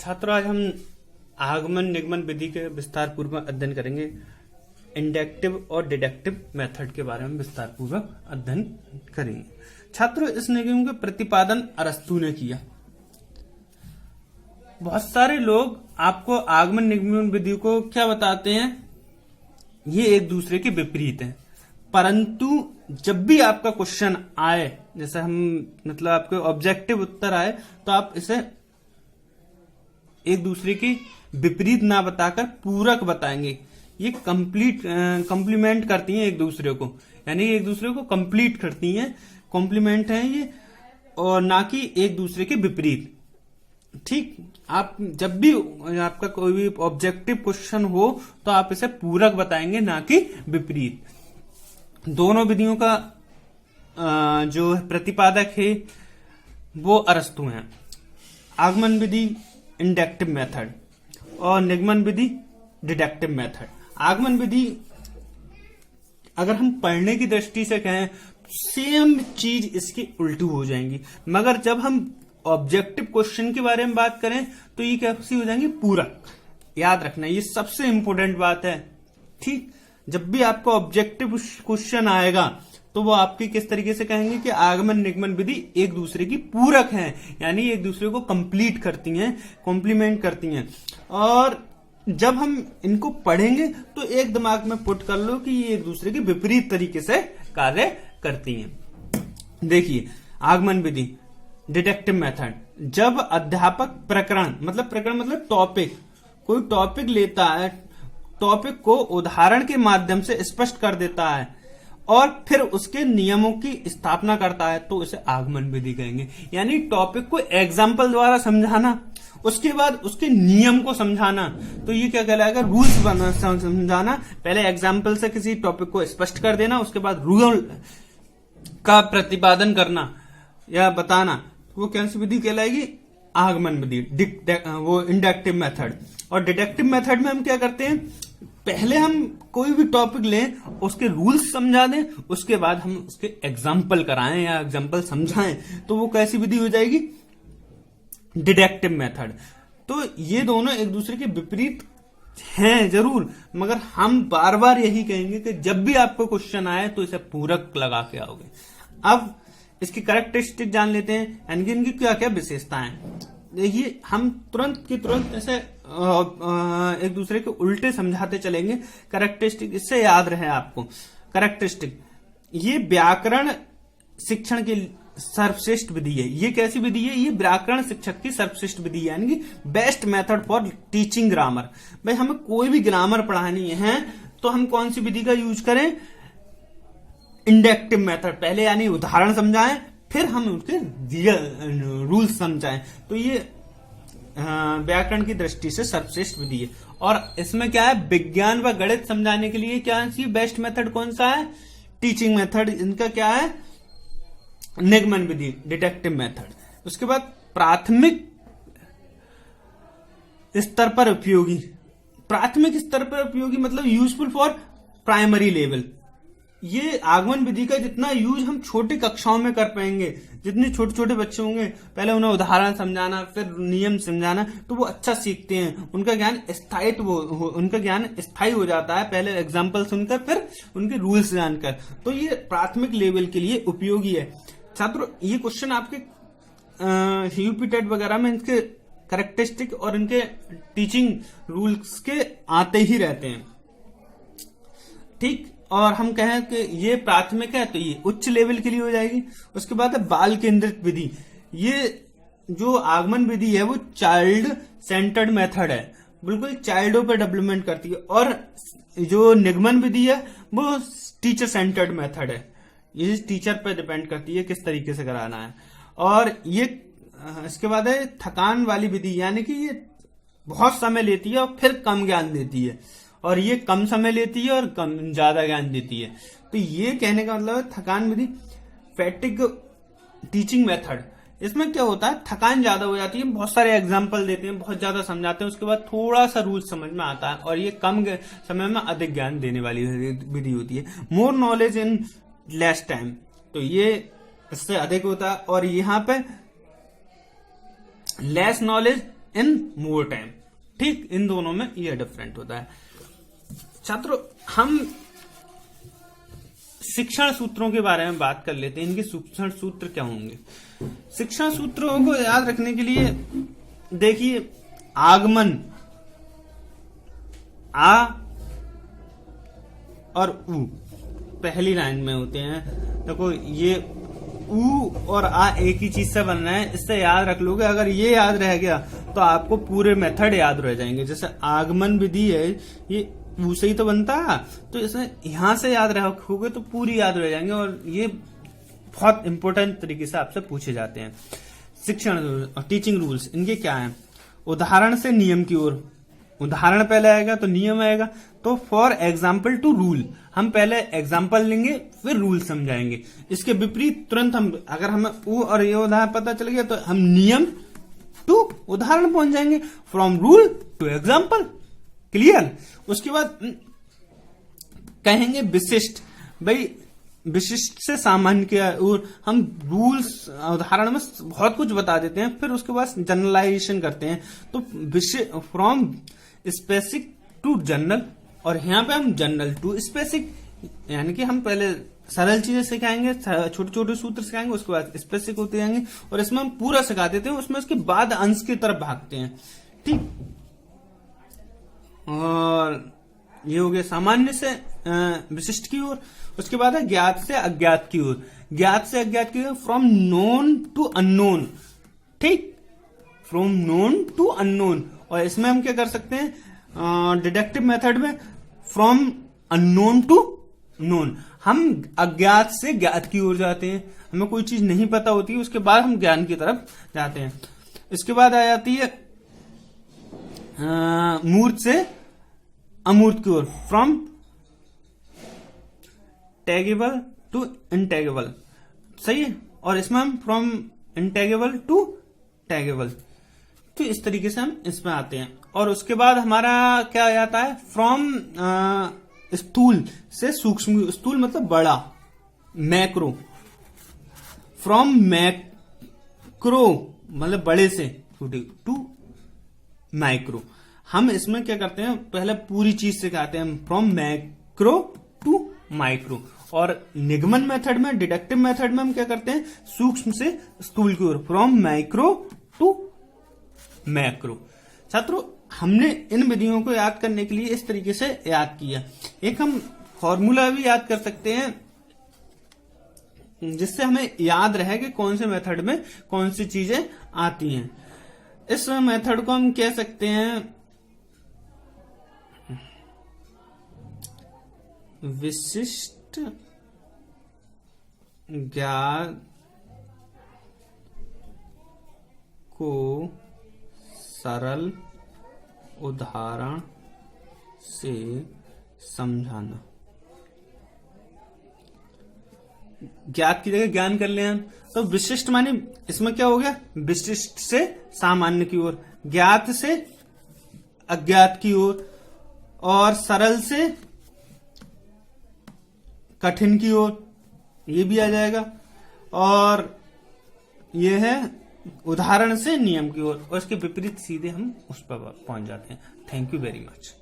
छात्रों, आज हम आगमन निगमन विधि के विस्तार पूर्वक अध्ययन करेंगे। इंडक्टिव और डिडक्टिव मेथड के बारे में विस्तार पूर्वक अध्ययन करेंगे। छात्रों, इस निगम का प्रतिपादन अरस्तु ने किया। बहुत सारे लोग आपको आगमन निगमन विधि को क्या बताते हैं, ये एक दूसरे के विपरीत है। परंतु जब भी आपका क्वेश्चन आए, जैसे हम आपके ऑब्जेक्टिव उत्तर आए, तो आप इसे एक दूसरे की विपरीत ना बताकर पूरक बताएंगे। ये कॉम्प्लीमेंट करती हैं एक दूसरे को, यानी एक दूसरे को कंप्लीट करती हैं, कॉम्प्लीमेंट है ये, और ना कि एक दूसरे के विपरीत। ठीक, आप जब भी आपका कोई भी ऑब्जेक्टिव क्वेश्चन हो तो आप इसे पूरक बताएंगे, ना कि विपरीत। दोनों विधियों का जो प्रतिपादक है वो अरस्तु हैं। आगमन विधि इंडक्टिव मेथड और निगमन विधि डिडक्टिव मेथड। आगमन विधि अगर हम पढ़ने की दृष्टि से कहें, सेम चीज इसकी उल्टी हो जाएंगी, मगर जब हम ऑब्जेक्टिव क्वेश्चन के बारे में बात करें तो ये कैसी हो जाएंगी, पूरक। याद रखना, ये सबसे इंपॉर्टेंट बात है। ठीक, जब भी आपका ऑब्जेक्टिव क्वेश्चन आएगा तो वो आपकी किस तरीके से कहेंगे कि आगमन निगमन विधि एक दूसरे की पूरक हैं, यानी एक दूसरे को कंप्लीट करती हैं, कॉम्प्लीमेंट करती हैं। और जब हम इनको पढ़ेंगे तो एक दिमाग में पुट कर लो कि ये एक दूसरे के विपरीत तरीके से कार्य करती हैं। देखिए, आगमन विधि डिडक्टिव मेथड, जब अध्यापक प्रकरण मतलब टॉपिक, कोई टॉपिक लेता है, टॉपिक को उदाहरण के माध्यम से स्पष्ट कर देता है और फिर उसके नियमों की स्थापना करता है, तो इसे आगमन विधि कहेंगे। यानी टॉपिक को एग्जाम्पल द्वारा समझाना, उसके बाद उसके नियम को समझाना, तो ये क्या कहलाएगा, रूल्स समझाना। पहले एग्जाम्पल से किसी टॉपिक को स्पष्ट कर देना, उसके बाद रूल का प्रतिपादन करना या बताना, वो कौन सी विधि कहलाएगी, आगमन विधि, वो इंडक्टिव मेथड। और डिडक्टिव मेथड में हम क्या करते हैं, पहले हम कोई भी टॉपिक लें, उसके रूल्स समझा दें, उसके बाद हम उसके एग्जाम्पल कराएं या एग्जाम्पल समझाएं, तो वो कैसी विधि हो जाएगी, डिडक्टिव मेथड। तो ये दोनों एक दूसरे के विपरीत हैं जरूर, मगर हम बार बार यही कहेंगे कि जब भी आपको क्वेश्चन आए तो इसे पूरक लगा के आओगे। अब इसकी कैरेक्टरिस्टिक जान लेते हैं, यानी कि इनकी क्या क्या विशेषताएं। देखिए, हम तुरंत की तुरंत ऐसे एक दूसरे के उल्टे समझाते चलेंगे। कैरेक्टरिस्टिक इससे याद रहे आपको। कैरेक्टरिस्टिक, ये व्याकरण शिक्षण की सर्वश्रेष्ठ विधि है। ये कैसी विधि है, ये व्याकरण शिक्षक की सर्वश्रेष्ठ विधि है, यानी कि best method for teaching grammar. भाई, हमें कोई भी ग्रामर पढ़ानी है तो हम कौन सी विधि का यूज करें, इंडक्टिव मेथड। पहले यानी उदाहरण समझाएं, फिर हम उसके रूल्स समझाएं, तो ये व्याकरण की दृष्टि से सर्वश्रेष्ठ विधि है। और इसमें क्या है, विज्ञान व गणित समझाने के लिए क्या है, बेस्ट मेथड कौन सा है, टीचिंग मेथड। इनका क्या है, निगमन विधि, डिडक्टिव मेथड। उसके बाद प्राथमिक स्तर पर उपयोगी। प्राथमिक स्तर पर उपयोगी मतलब यूजफुल फॉर प्राइमरी लेवल। ये आगमन विधि का जितना यूज हम छोटी कक्षाओं में कर पाएंगे, जितने छोटे छोटे बच्चे होंगे, पहले उन्हें उदाहरण समझाना, फिर नियम समझाना, तो वो अच्छा सीखते हैं। उनका ज्ञान स्थायी हो जाता है, पहले एग्जाम्पल सुनकर फिर उनके रूल्स जानकर। तो ये प्राथमिक लेवल के लिए उपयोगी है। छात्रों, ये क्वेश्चन आपके यूपी टेट वगैरह में इनके कैरेक्टरिस्टिक और इनके टीचिंग रूल्स के आते ही रहते हैं। ठीक, और हम कहें कि ये प्राथमिक है तो ये उच्च लेवल के लिए हो जाएगी। उसके बाद है बाल केंद्रित विधि। ये जो आगमन विधि है वो चाइल्ड सेंटर्ड मेथड है, बिल्कुल चाइल्डों पर डेवलपमेंट करती है। और जो निगमन विधि है वो टीचर सेंटर्ड मेथड है, ये टीचर पर डिपेंड करती है किस तरीके से कराना है। और ये इसके बाद है थकान वाली विधि, यानी कि ये बहुत समय लेती है और फिर कम ज्ञान देती है, और ये कम समय लेती है और कम ज्यादा ज्ञान देती है। तो ये कहने का मतलब है थकान विधि। फैटिग टीचिंग मेथड, इसमें क्या होता है, थकान ज्यादा हो जाती है, बहुत सारे एग्जाम्पल देते हैं, बहुत ज्यादा समझाते हैं, उसके बाद थोड़ा सा रूल समझ में आता है, और ये कम समय में अधिक ज्ञान देने वाली विधि होती है। More knowledge in less time, तो ये इससे अधिक होता है। और यहाँ पे less knowledge in more time. ठीक, इन दोनों में ये डिफरेंट होता है। छात्रों, हम शिक्षण सूत्रों के बारे में बात कर लेते हैं। इनके शिक्षण सूत्र क्या होंगे? शिक्षण सूत्रों को याद रखने के लिए देखिए, आगमन आ और उ पहली लाइन में होते हैं। देखो, ये उ और आ एक ही चीज से बन रहे हैं, इससे याद रख लोगे। अगर ये याद रह गया तो आपको पूरे मेथड याद रह जाएंगे। जैसे आगमन विधि है, ये ऊ से ही तो बनता है, तो इसमें यहां से याद रखोगे तो पूरी याद रह जाएंगे, और ये बहुत इंपॉर्टेंट तरीके से आपसे पूछे जाते हैं। शिक्षण और टीचिंग रूल्स, इनके क्या हैं? उदाहरण से नियम की ओर। उदाहरण पहले आएगा तो नियम आएगा। तो फॉर एग्जाम्पल टू रूल, हम पहले एग्जाम्पल लेंगे फिर रूल समझाएंगे। इसके विपरीत तुरंत हम, अगर हमें ऊ और ये उदाहरण पता चल गया तो हम नियम टू उदाहरण पहुंच जाएंगे, from rule to example. Clear? उसके बाद कहेंगे विशिष्ट। भाई, विशिष्ट से सामान्य क्या, और हम रूल्स उदाहरण में बहुत कुछ बता देते हैं, फिर उसके बाद जनरलाइजेशन करते हैं। तो फ्रॉम स्पेसिफिक टू जनरल, और यहाँ पे हम जनरल टू स्पेसिफिक, यानी कि हम पहले सरल चीजें सिखाएंगे, छोटे छोटे सूत्र सिखाएंगे, उसके बाद स्पेसिफिक होते जाएंगे, और इसमें हम पूरा सिखा देते हैं। उसमें उसके बाद अंश की तरफ भागते हैं। ठीक, और ये हो गया सामान्य से विशिष्ट की ओर। उसके बाद है ज्ञात से अज्ञात की ओर। ज्ञात से अज्ञात की ओर, फ्रॉम नोन टू अननोन। ठीक, फ्रॉम नोन टू अननोन। और इसमें हम क्या कर सकते हैं? डिडक्टिव मेथड में फ्रॉम अननोन टू नोन, हम अज्ञात से ज्ञात की ओर जाते हैं। हमें कोई चीज नहीं पता होती है, उसके बाद हम ज्ञान की तरफ जाते हैं। इसके बाद आ जाती है मूर्त से अमूर्त की ओर, फ्रॉम टैगेबल टू इनटैगेबल। सही है? और इसमें हम फ्रॉम इनटैगेबल टू टैगेबल। तो इस तरीके से हम इसमें आते हैं। और उसके बाद हमारा क्या आ जाता है? फ्रॉम स्थूल से सूक्ष्म। स्थूल मतलब बड़ा, मैक्रो। फ्रॉम मैक्रो मतलब बड़े से छोटे, टू माइक्रो। हम इसमें क्या करते हैं? पहले पूरी चीज सिखाते हैं, फ्रॉम मैक्रो टू माइक्रो। और निगमन मेथड में, डिडक्टिव मेथड में हम क्या करते हैं? सूक्ष्म से स्थूल की ओर, फ्रॉम माइक्रो टू मैक्रो। छात्रों, हमने इन विधियों को याद करने के लिए इस तरीके से याद किया। एक हम फॉर्मूला भी याद कर सकते हैं, जिससे हमें याद रहे कि कौन से मेथड में कौन सी चीजें आती हैं। इस मेथड को हम कह सकते हैं विशिष्ट ज्ञात को सरल उदाहरण से समझाना। ज्ञात की जगह ज्ञान कर लें। तो विशिष्ट माने इसमें क्या हो गया? विशिष्ट से सामान्य की ओर, ज्ञात से अज्ञात की ओर, और सरल से कठिन की ओर, ये भी आ जाएगा। और ये है उदाहरण से नियम की ओर, और इसके विपरीत सीधे हम उस पर पहुंच जाते हैं। Thank you very much.